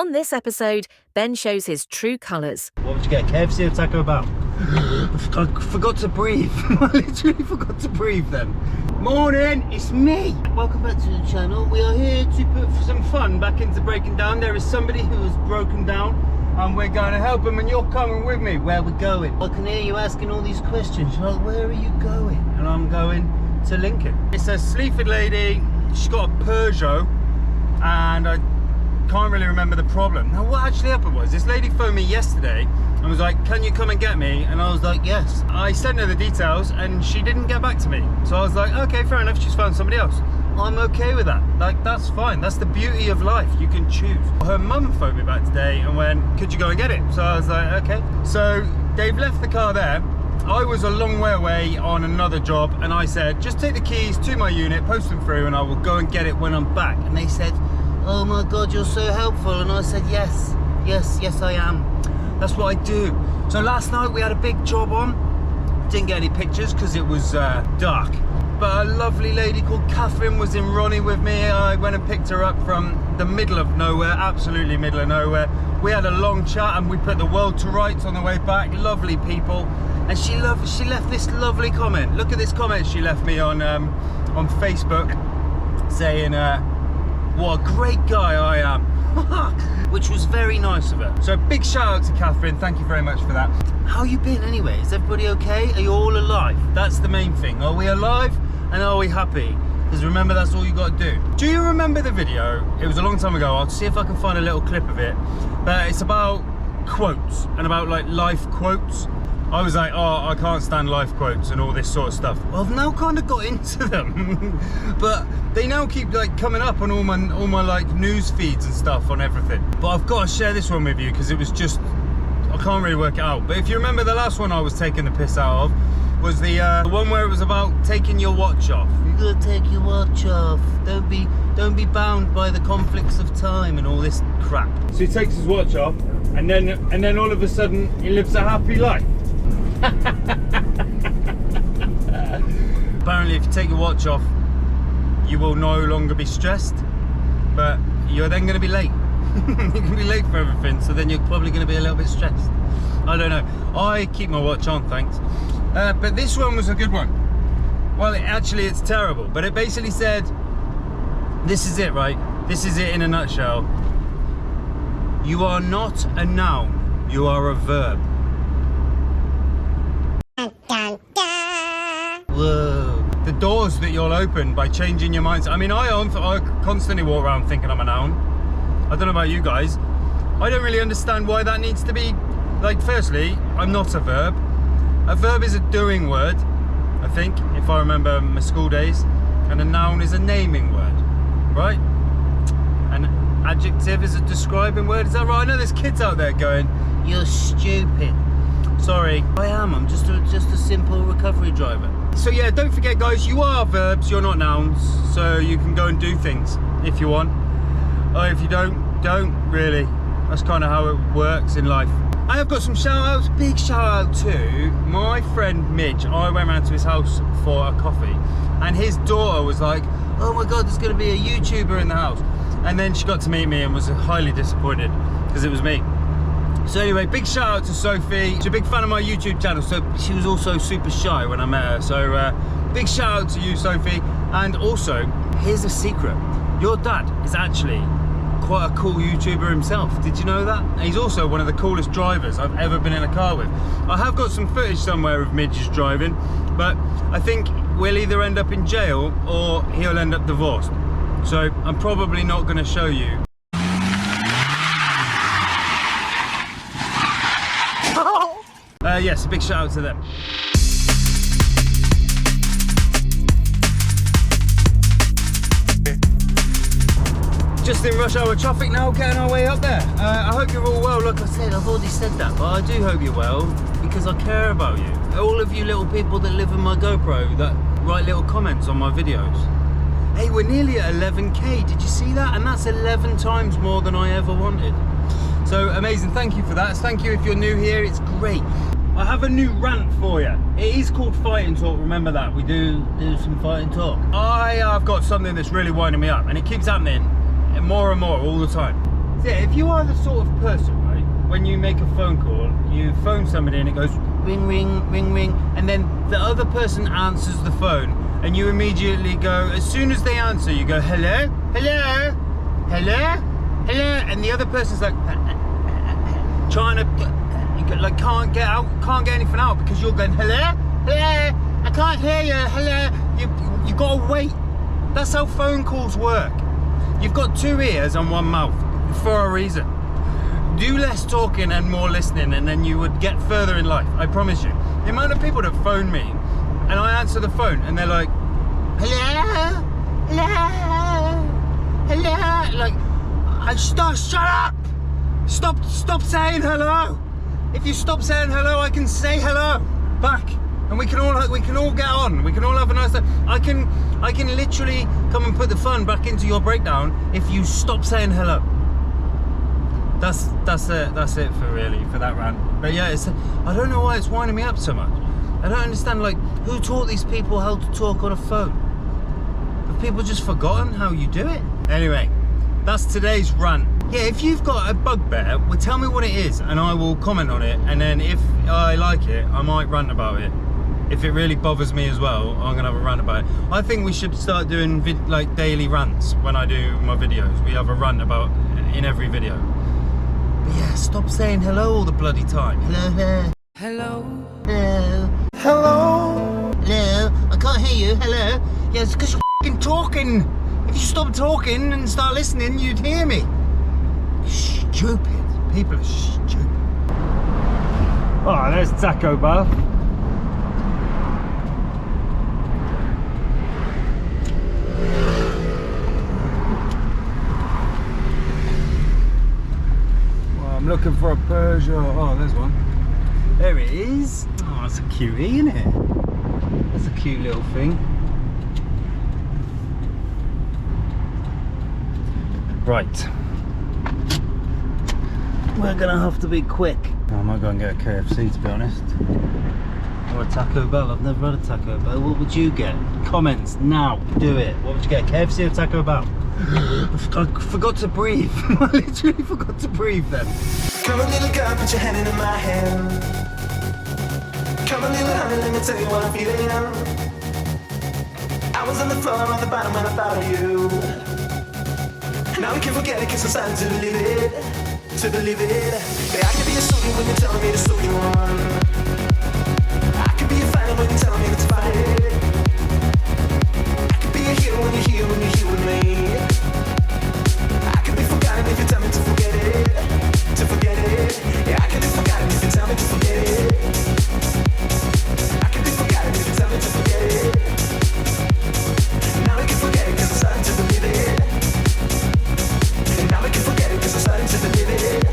On this episode, Ben shows his true colours. What would you get, KFC or Taco Bell? I forgot to breathe. I literally forgot to breathe then. Morning, it's me. Welcome back to the channel. We are here to put some fun back into breaking down. There is somebody who has broken down and we're going to help him, and you're coming with me. Where we're going? I can hear you asking all these questions. You're like, where are you going? And I'm going to Lincoln. It's a Sleaford lady. She's got a Peugeot and I can't really remember the problem. Now what actually happened was, this lady phoned me yesterday and was like, can you come and get me? And I was like, yes. I sent her the details and she didn't get back to me. So I was like, okay, fair enough, she's found somebody else. I'm okay with that. Like, that's fine. That's the beauty of life. You can choose. Her mum phoned me back today and went, could you go and get it? So I was like, okay. So they've left the car there. I was a long way away on another job and I said, just take the keys to my unit, post them through, and I will go and get it when I'm back. And they said, oh my God, you're so helpful. And I said, yes, I am. That's what I do. So last night we had a big job on. Didn't get any pictures because it was dark. But a lovely lady called Catherine was in Ronnie with me. I went and picked her up from the middle of nowhere, absolutely middle of nowhere. We had a long chat and we put the world to rights on the way back. Lovely people. And she left this lovely comment. Look at this comment she left me on Facebook saying, what a great guy I am. Which was very nice of her. So big shout out to Catherine, thank you very much for that. How you been anyway? Is everybody okay? Are you all alive? That's the main thing. Are we alive and are we happy? Because remember, that's all you got to do. Do you remember the video? It was a long time ago. I'll see if I can find a little clip of it. But it's about quotes and about like life quotes. I was like, oh, I can't stand life quotes and all this sort of stuff. Well, I've now kind of got into them, but they now keep like coming up on all my like news feeds and stuff on everything. But I've got to share this one with you because it was just, I can't really work it out. But if you remember, the last one I was taking the piss out of was the one where it was about taking your watch off. You gotta take your watch off. Don't be bound by the conflicts of time and all this crap. So he takes his watch off, and then all of a sudden he lives a happy life. Apparently if you take your watch off you will no longer be stressed, but you're then going to be late. You're going to be late for everything, so then you're probably going to be a little bit stressed. I don't know. I keep my watch on, thanks. But this one was a good one. Well, it's terrible, but it basically said, this is it, right? This is it in a nutshell. You are not a noun, you are a verb. Whoa. The doors that you'll open by changing your minds. I mean, I constantly walk around thinking I'm a noun. I don't know about you guys. I don't really understand why that needs to be, like, firstly, I'm not a verb. A verb is a doing word, I think, if I remember my school days. And a noun is a naming word, right? An adjective is a describing word, is that right? I know there's kids out there going, you're stupid. Sorry, I am. I'm just a simple recovery driver. So yeah, don't forget guys, you are verbs, you're not nouns. So you can go and do things if you want. Or if you don't really. That's kind of how it works in life. I have got some shout outs. Big shout out to my friend Midge. I went round to his house for a coffee and his daughter was like, oh my God, there's going to be a YouTuber in the house. And then she got to meet me and was highly disappointed because it was me. So anyway, big shout out to Sophie. She's a big fan of my YouTube channel, so she was also super shy when I met her. So big shout out to you, Sophie. And also, here's a secret. Your dad is actually quite a cool YouTuber himself. Did you know that? And he's also one of the coolest drivers I've ever been in a car with. I have got some footage somewhere of Midge's driving, but I think we'll either end up in jail or he'll end up divorced. So I'm probably not going to show you. Yes, a big shout out to them. Just in rush hour traffic now, getting our way up there. I hope you're all well. Like I said, I've already said that, but I do hope you're well because I care about you. All of you little people that live in my GoPro that write little comments on my videos. Hey, we're nearly at 11k, did you see that? And that's 11 times more than I ever wanted. So amazing, thank you for that. Thank you if you're new here, it's great. I have a new rant for you. It is called Fighting Talk, remember that. We do some fighting talk. I've got something that's really winding me up and it keeps happening more and more all the time. So yeah, if you are the sort of person, right, when you make a phone call, you phone somebody and it goes ring, ring, ring, ring, and then the other person answers the phone, and you immediately go, as soon as they answer, you go, hello, hello, hello, hello, and the other person's like trying to, like, can't get anything out because you're going, hello, hello, I can't hear you, hello. You gotta wait. That's how phone calls work. You've got two ears and one mouth for a reason. Do less talking and more listening, and then you would get further in life. I promise you. The amount of people that phone me, and I answer the phone, and they're like, hello, hello, hello. Like, shut up. Stop saying hello. If you stop saying hello, I can say hello back, and we can all get on. We can all have a nice time. I can literally come and put the fun back into your breakdown if you stop saying hello. That's it for that rant. But yeah, I don't know why it's winding me up so much. I don't understand, like, who taught these people how to talk on a phone? Have people just forgotten how you do it? Anyway, that's today's rant. Yeah, if you've got a bugbear, well, tell me what it is and I will comment on it, and then if I like it, I might rant about it. If it really bothers me as well, I'm gonna have a rant about it. I think we should start doing like daily rants when I do my videos. We have a rant about in every video. But yeah, stop saying hello all the bloody time. Hello, hello. Hello. Hello. Hello. I can't hear you. Hello. Yeah, it's because you're f***ing talking. If you stop talking and start listening, you'd hear me. Stupid. People are stupid. Oh, there's Taco Bell. Well, I'm looking for a Peugeot. Oh, there's one. There it is. Oh, that's a cutie, isn't it? That's a cute little thing. Right. We're gonna have to be quick. I might go and get a KFC, to be honest. Or a Taco Bell. I've never had a Taco Bell. What would you get? Comments now. Do it. What would you get? KFC or Taco Bell? I forgot to breathe. I literally forgot to breathe then. Come on, little girl, put your hand in my hand. Come on, little honey, let me tell you what I'm feeling. I was on the floor, on the bottom when I thought of you. Now we can forget it, cause I'm starting to believe it. To believe it. Yeah, I can be a soldier when you're telling me to soldier on. I can be a fighter when you're telling me to fight it. I can be a hero when you're here, when you're here with me. I can be forgotten if you tell me to forget it. To forget it. Yeah, I can be forgotten if you tell me to forget it. I can be forgotten if you tell me to forget it. Now we can forget it cause I'm starting to believe it. And now we can forget it cause I'm starting to believe it.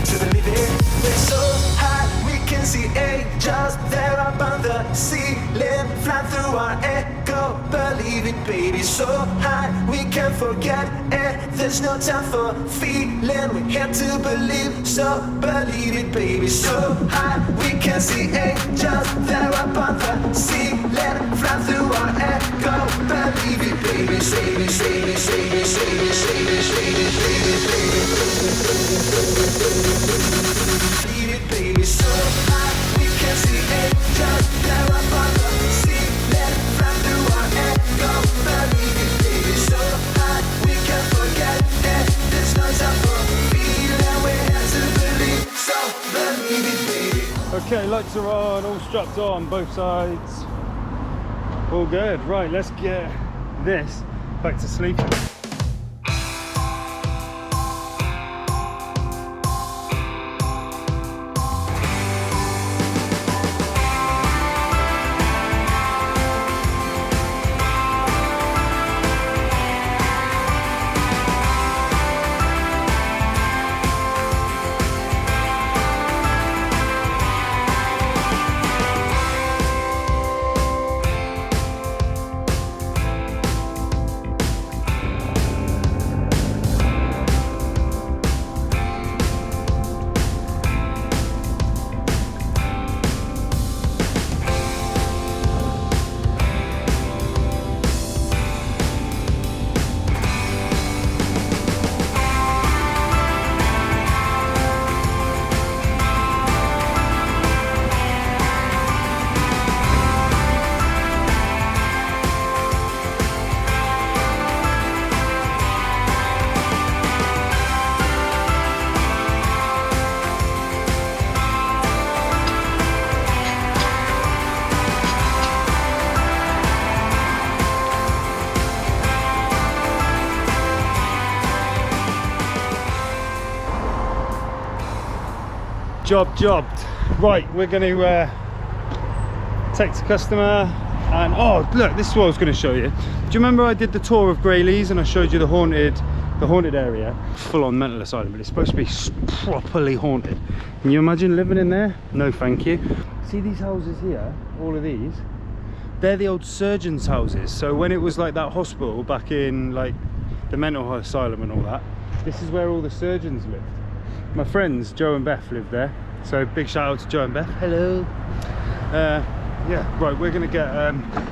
To believe it. We're so high we can see angels there up on the ceiling, fly through our echo. Believe it, baby. So high we can forget it. There's no time for feeling. We're here to believe. So believe it, baby. So high we can see angels there up on the ceiling, fly through our echo. Believe it, baby. Save it, save it, save it, save it, save it, save it, save it, believe it, baby. So high we can see angels there up on the ceiling, fly through our echo. Believe it, baby. So high we can forget it. There's no time for feeling. We're here to believe. So believe it, baby. Okay, lights are on, all strapped on, both sides. All good. Right, let's get this back to sleeping. Jobbed. Right, we're going to text the customer. And oh look, this is what I was going to show you. Do you remember I did the tour of Greyleys and I showed you the haunted area? Full on mental asylum, but it's supposed to be properly haunted. Can you imagine living in there? No thank you. See these houses here, all of these, they're the old surgeons' houses. So when it was like that hospital back in like the mental asylum and all that, this is where all the surgeons lived. My friends Joe and Beth live there, so big shout out to Joe and Beth. Hello. Yeah, right, we're gonna get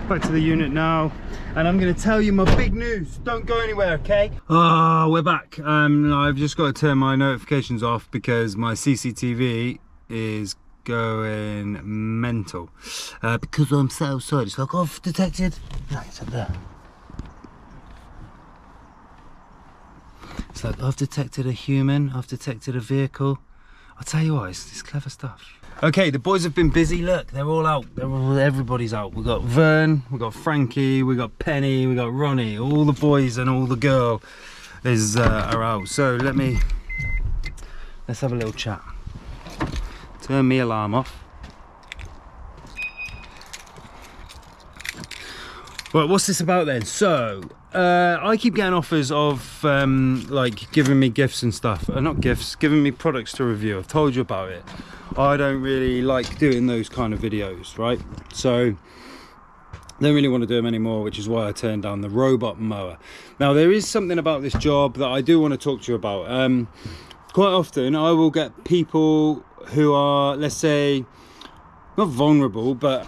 back to the unit now, and I'm gonna tell you my big news. Don't go anywhere, okay? Ah, we're back. I've just got to turn my notifications off because my CCTV is going mental because I'm so sorry. It's like off detected. No, it's up there. It's like I've detected a human, I've detected a vehicle. I'll tell you what, it's clever stuff. Okay, the boys have been busy. Look, they're all out. Everybody's out. We've got Vern, we've got Frankie, we've got Penny, we've got Ronnie. All the boys and all the girl are out. So let's have a little chat. Turn my alarm off. Well, what's this about then? So, I keep getting offers of like giving me gifts and stuff. Not gifts, giving me products to review. I've told you about it. I don't really like doing those kind of videos, right? So, don't really want to do them anymore, which is why I turned down the robot mower. Now, there is something about this job that I do want to talk to you about. Quite often, I will get people who are, let's say, not vulnerable, but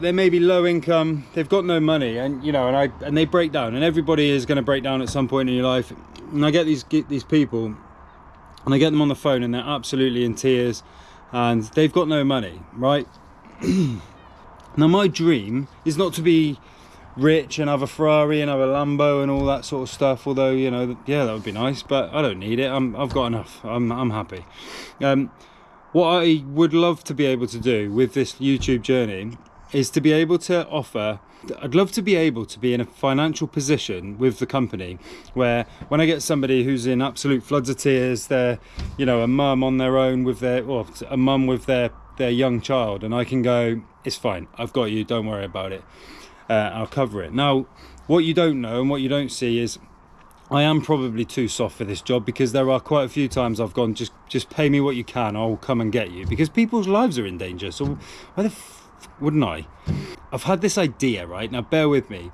they may be low income. They've got no money, and you know, and they break down. And everybody is going to break down at some point in your life. And I get these people, and I get them on the phone, and they're absolutely in tears, and they've got no money, right? Now, my dream is not to be rich and have a Ferrari and have a Lambo and all that sort of stuff. Although, you know, yeah, that would be nice, but I don't need it. I've got enough. I'm happy. What I would love to be able to do with this YouTube journey is to be able to offer, I'd love to be able to be in a financial position with the company where when I get somebody who's in absolute floods of tears, they're, you know, a mum on their own with their, or a mum with their young child, and I can go, it's fine, I've got you, don't worry about it, I'll cover it. Now, what you don't know and what you don't see is I am probably too soft for this job, because there are quite a few times I've gone, just pay me what you can, I'll come and get you, because people's lives are in danger. So why the wouldn't I? I've had this idea, right? Now bear with me.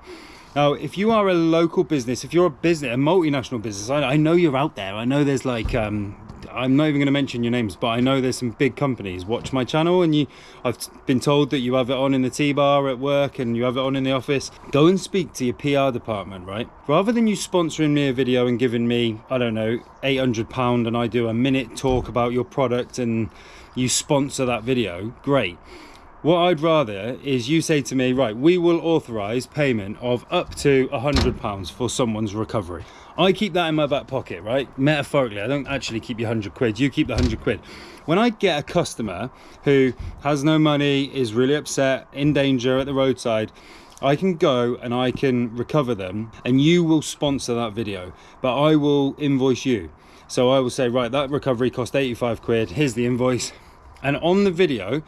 Now, if you are a local business, if you're a multinational business, I know you're out there. I know there's like, I'm not even going to mention your names, but I know there's some big companies watch my channel, and I've been told that you have it on in the T-bar at work and you have it on in the office. Go and speak to your PR department, right? Rather than you sponsoring me a video and giving me, I don't know, £800 and I do a minute talk about your product and you sponsor that video, great. What I'd rather is you say to me, right, we will authorise payment of up to £100 for someone's recovery. I keep that in my back pocket, right? Metaphorically, I don't actually keep your 100 quid, you keep the 100 quid. When I get a customer who has no money, is really upset, in danger at the roadside, I can go and I can recover them, and you will sponsor that video, but I will invoice you. So I will say, right, that recovery cost 85 quid, here's the invoice. And on the video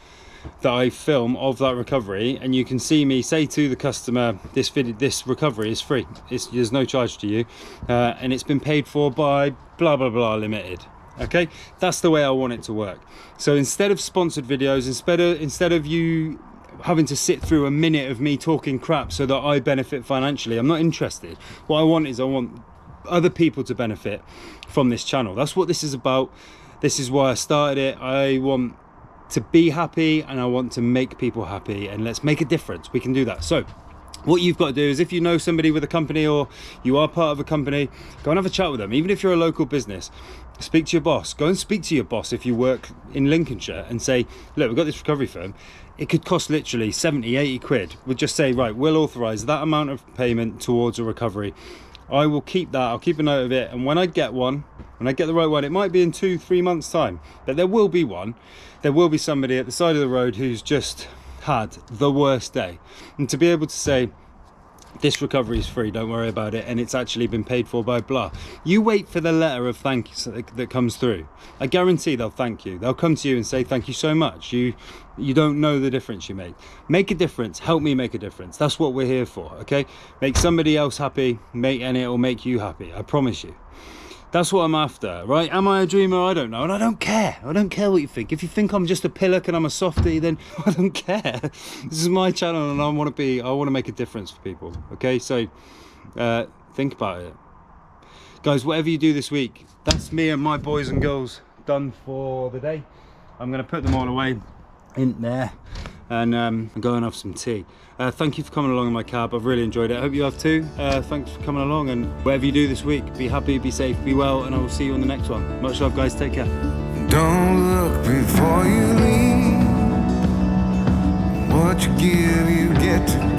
that I film of that recovery, and you can see me say to the customer, this recovery is free, there's no charge to you, and it's been paid for by blah blah blah limited. Okay, that's the way I want it to work. So instead of sponsored videos, instead of you having to sit through a minute of me talking crap so that I benefit financially, I'm not interested. What I want is, I want other people to benefit from this channel. That's what this is about. This is why I started it. I want to be happy and I want to make people happy, and let's make a difference. We can do that. So what you've got to do is, if you know somebody with a company or you are part of a company, go and have a chat with them. Even if you're a local business, speak to your boss. Go and speak to your boss if you work in Lincolnshire and say, look, we've got this recovery firm. It could cost literally 70, 80 quid. We'll just say, right, we'll authorise that amount of payment towards a recovery. I will keep that, I'll keep a note of it, and when I get one, when I get the right one, it might be in 2-3 months time, but there will be one. There will be somebody at the side of the road who's just had the worst day, and to be able to say, This recovery is free, don't worry about it, and it's actually been paid for by blah. You wait for the letter of thanks that comes through. I guarantee they'll thank you. They'll come to you and say thank you so much. You don't know the difference you make. Make a difference, help me make a difference. That's what we're here for, okay? Make somebody else happy, and it'll make you happy, I promise you. That's what I'm after, right? Am I a dreamer? I don't know, and I don't care. I don't care what you think. If you think I'm just a pillock and I'm a softie, then I don't care. This is my channel, and I want to make a difference for people. Okay, so think about it, guys. Whatever you do this week, that's me and my boys and girls done for the day. I'm gonna put them all away in there, and go and have some tea. Thank you for coming along in my cab. I've really enjoyed it. I hope you have too. Thanks for coming along, and whatever you do this week, be happy, be safe, be well, and I will see you on the next one. Much love, guys. Take care. Don't look before you leave. What you give, you get to